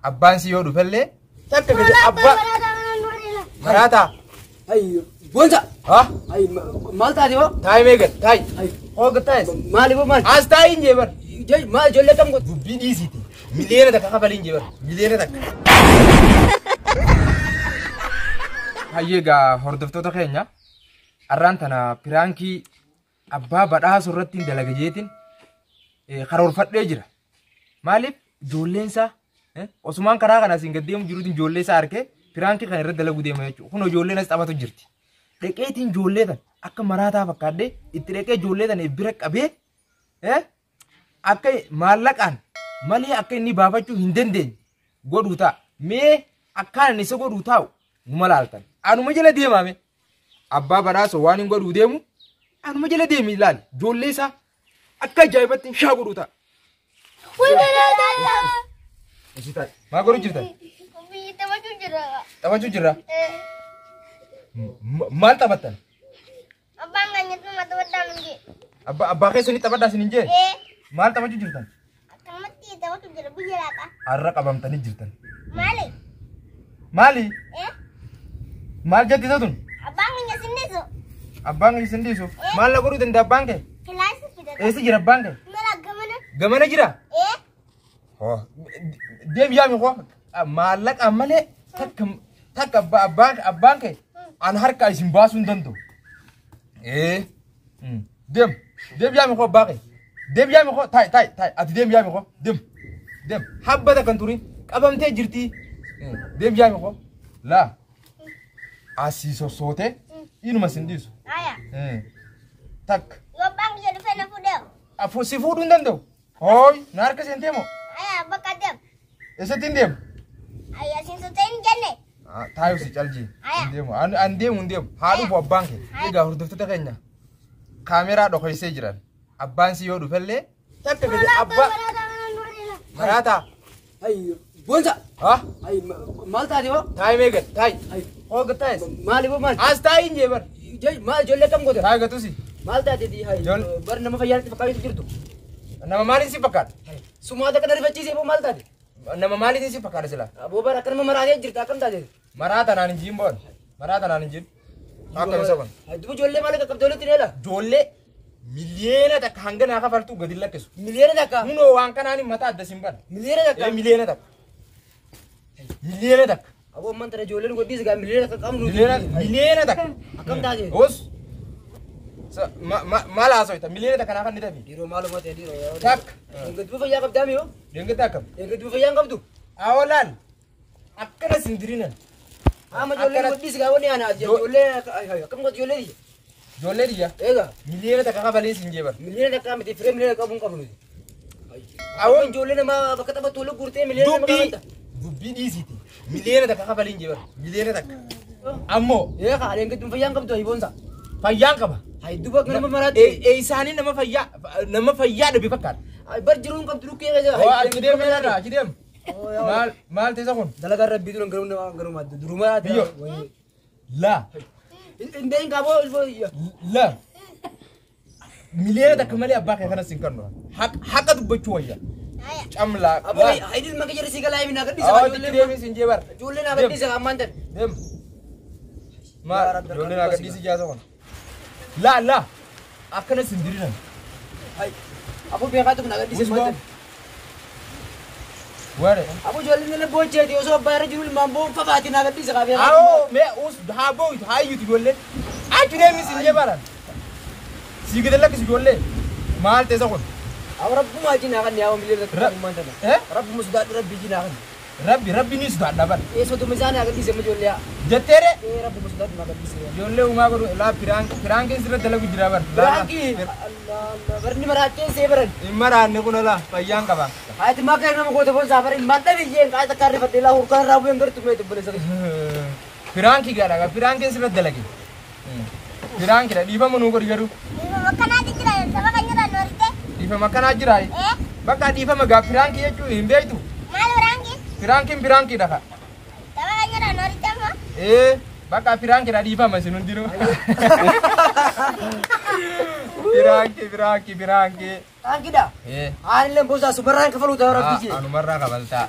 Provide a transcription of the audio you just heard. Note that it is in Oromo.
abbaan si yoo dhufellee takka gadi abbaa maraata ay bonza ha ay malta dibo taay meegan taay ay hooga taay mali bo mal as taay injee bar jey ma jolle kam go dubbii dhiisiti miliyoona takka kafalii injee bar miliyoona takka hayyeegaa hordoftoota keenya arraan tana piraankii abbaa badhaasoo irratti hin dalaga jeetiin karoorfadhee jira maaliif ijoolleensaa osumaan karaa kana asiin gad deemu jiruutiin ijoolleesaa arkee piraankii kana irratti dalaguu deema jechuudha kun ijoolleen as taphatu jirti dheqeetiin ijoollee tan akka maraataa fakkaadhee itti dheqee ijoollee tan bira qabee akka maallaqaan malee akka inni baafachuu hin dandeenye godhuu ta'a mee akkaan isa godhuu taa'u numa laaltan anuma jala deemame abbaa badhaasoo waan hin godhuu deemu anuma jala deemi ilaali ijoollee isaa akka ajaa'ibatti shaa godhuu ta'a. Maa godhuu jirtan? Taphachuu jirra. Maal taphattan? Abbaan keenyatti nama taphadhaa min jee. Abbaa keessanii taphadhaa isin hin jee? Maal taphachuu jirtan? Akkamatti taphachuu jira biyya laata? Har'a qabamtanii jirtan. Maali? Maali? Maal jetti isa tun? Abbaan keenya sindisu. Abbaan keenya sindisu? Maal la godhuu danda'a abbaan kee? Kilaasii fidata. Eessa jira abbaan kee? Mala gamana. Gamana jira? Deem yaami koo maallaqa malee takka abbaan kee an harka isin baasuu hin danda'u. Deem yaami koo abbaa kee. Deem yaami koo taay ati deem yaami koo deem habbata kan turin qabamtee jirti. Deem yaami koo laa asii sossootee inuma sindiisu. Takka. Yoo abbaan keenya dhufee na fuudhee. Si fuudhuu hin danda'u. Hooy na harka seentee moo? Bakka deem. Eessatti hin deemu? Asiin sottee hin jenne. Taayuu si calji. Hin deemu. An deemu hin deemu. Haa dhufu abbaan kee. Egaa hordoftoota keenya kaameraa dhokoysee jiran. Abbaan si yoo dhufellee takka gadi abbaa. Maraataa. ay bonza Ha? ay malta dibo Taay meegan taay. Hooga taayes. mali bo mal As taay injee bar. jey ma jolle kam go Taay gatusi. malta di hay bar nama fayyal fakkaatu jirtu Nama maaliin si fakkaata? sumaada kana rifachiise bo malta di Nama maaliin si fakkaata sila? abo bar akkan maraatee jirta akkam taate Maraata naan hin jiin boon. Maraata naan hin jiin. Akka isa kun. ay dubu jolle mali ka kabdoole tineela Ijoollee miliyoona takka hanga naa kafaltuu gadi lakkisu. miliyoona takka Kunoo waan kanaan mataa adda sin bana. miliyoona takka Miliyoona takka. Miliyoona takka. abo man tara jolle godis ga miliyoona takka qabnu Miliyoona takka. akkam taate Os. Maal haasawita miliyoona takka naa kan ni tafi. diro maaluma ta'e diro Takka. ngadu fayyaa qabdaami yo Deengatti akkam. ngadu fayyaa qabdu Awolaal. Akkana sindirinan. ama jolle godis ga woni ana jolle akkam god jolle di Ijoollee diyya. ega Miliyoona takka kafalee sin jeebar. miliyoona takka miti fire miliyoona qabun qabnu Awon jolle nama bakka taphatu wala gurtee miliyoona nama qabanta dubbii dhiisiti. Miliyoona takka kafalee hin jeebar. Miliyoona takka. Ammoo ega aleen ngadu fayyaa qabdu ay bonsa fayyaan qaba. hay duba nama maraate Isaanii nama fayyaa dhabe fakkaata. ay bar jiruun qabdu lukkee ga Oo achi deemu yaadra achi deemu. Maal teessa kun? dalaga rabbi turan garuma duruma Biyyo. Laa. indeen qabo Laa. Miliyoona takka malee abbaa kee kanas hin kennu. Haqa dubbachuu wayya. Camlaa. abo ay dil maka jere sigala ay mina gadisa Achi deemu sin jeebar. jolle na gadisa amantan Deemu. Maal ijoolleen akka dhiisi jaasa kun. Laa. Akkana sindirinan. ay abu beekatu na gadisa amantan Ware. abu jolle ne boche di oso bayra jirul mambo fafati na gadisa ka beekatu Awoo mee us haa booyitu haa iyyutu ijoolleen. Achi deemi sin jeebaran. Sii gadi lakkisi ijoollee. Maal teessa kun? aw rabbu ma jina kan yawo miliyoona takka amantan rabbu musda rabbi jina kan Rabbi ni sudaadha bar. eso to mizana gadisa ma jolle ya Jetteere. rabbu musda na gadisa Ijoollee uumaa godhu laa piraankiin sirratti dalagu jira bar. Berangki, Allah, berni maraate seberan. Hin maraanne kun laa fayyaan qaba. Ayat makar nama kau telepon safarin mantap biji, kaya tak karif hati lah urkan rabu yang gertu itu boleh sekali. Piraankii gaadha piraankiin sirratti dalagi. Piraankii dha dhiifama nuu godhi garuu. Makkanaa jira saba kan jira noorite. Dhiifama akkanaa jira. Bakka dhiifama gaa piraankii jechuun hin beektu. Maal biraanki? Piraankii dha. Saba kan jira noorite moo? Bakka piraankii dha dhiifama isin hundinuu. Piraankii. Kan kita? Ani lem bosa superan kefalu tahu rapi je. Anumarraa kabaltaa.